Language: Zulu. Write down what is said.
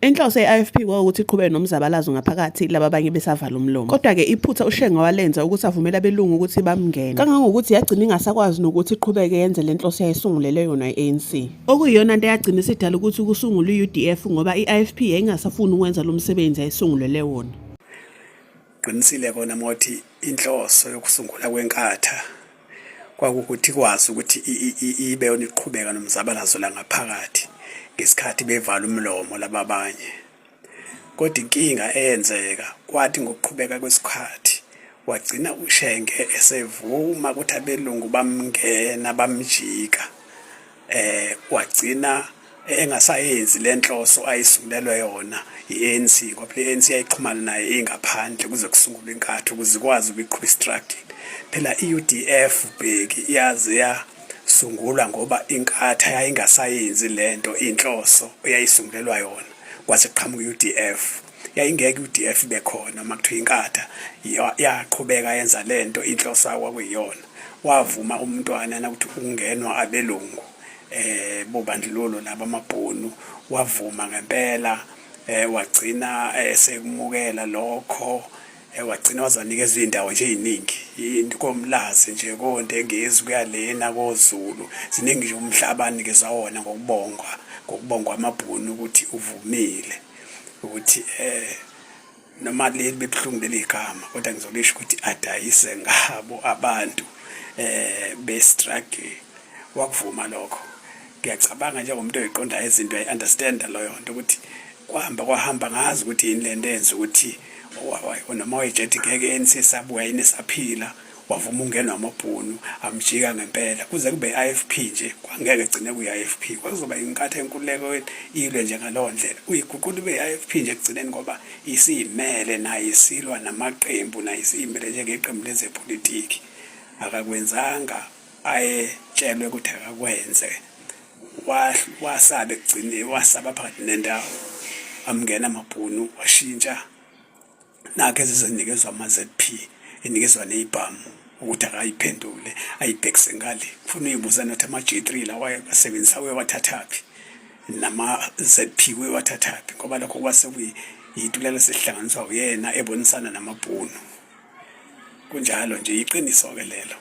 Inhloso ye-IFP ukuthi iqhubeke nomzabalazo ngaphakathi laba abanye besavala umlomo. Kodwa-ke iphutha uShenge walenza ukuthi avumele abelungu ukuthi bamngene. Kangangokuthi yagcina ingasakwazi nokuthi iqhubeke yenze le nhloso yayisungulele yona i-ANC. Okuyiyona nto yagcina isidala ukuthi kusungulwe i-UDF ngoba i-IFP yayingasafuni ukwenza lo msebenzi yayisungulele wona. Qinisile kona mothi inhloso yokusungula kwenkatha kwakukuthi kwazi ukuthi ibe yona iqhubeka nomzabalazo la ngaphakathi ngesikhathi bevala umlomo lababanye. Kodwa inkinga eyenzeka kwathi ngokuqhubeka kwesikhathi wagcina uShenge esevuma ukuthi abelungu bamngena bamjika. Wagcina engasayenzi lenhloso ayisulelwe yona iANC ngoba iANC yayixhumana naye ingaphandle kuze kusungulwe inkatha ukuze ikwazi ukuyiqhuba istruggle. Phela iUDF bheki yaze yasungulwa ngoba inkatha yayingasayenzi lento inhloso eyayisungulelwa yona kwase qhamuka iUDF. Yayingeke iUDF bekhona makuthiwa inkatha yaqhubeka yenza lento inhloso akwakuyiyona. Wavuma umntwana ukuthi ungenwa abelungu bobandlululo laba amabhunu wavuma ngempela wagcina sekumukela lokho wagcina wazanikeza indawo nje eziningi inkomlazi nje konke engezi kuyalena koZulu ziningi nje umhlaba anikeza wona ngokubongwa amabhunu ukuthi uvumile ukuthi noma leli bebhlungu leligama kodwa ngizolisho ukuthi adayise ngabo abantu bestruggle wakuvuma lokho. Ngiyacabanga njengomuntu oyiqonda izinto understand leyo nto ukuthi kwahamba ngazi ukuthi yini lento enza ukuthi noma wayejethi ngeke ANC sabuya yini saphila wavuma ungenwa amabhunu amjika ngempela kuze kube iIFP nje kwangeke gcine kuyiIFP kwakuzoba inkatha enkululeko ilwe nje ngalowo ndlela uyiguqula ube iIFP nje kugcineni ngoba isiyimele nayo isilwa namaqembu nayo isiyimele njengeqembu lezepolitiki akakwenzanga ayetshelwe ukuthi akakwenze wasaba ekugcineni wasaba phakathi nendawo amngena amabhunu washintsha nakho ezizenikezwa ama-ZP inikezwa nezibhamu ukuthi akayiphendule ayibhekise ngale kufuna uyibuza nothi ama-G3 la wayebasebenzisa wewathathaphi nama-ZP wewathathaphi ngoba lokho kwase kuyitulelo sesihlanganiswa uyena ebonisana namabhunu kunjalo nje iqiniso ke lelo.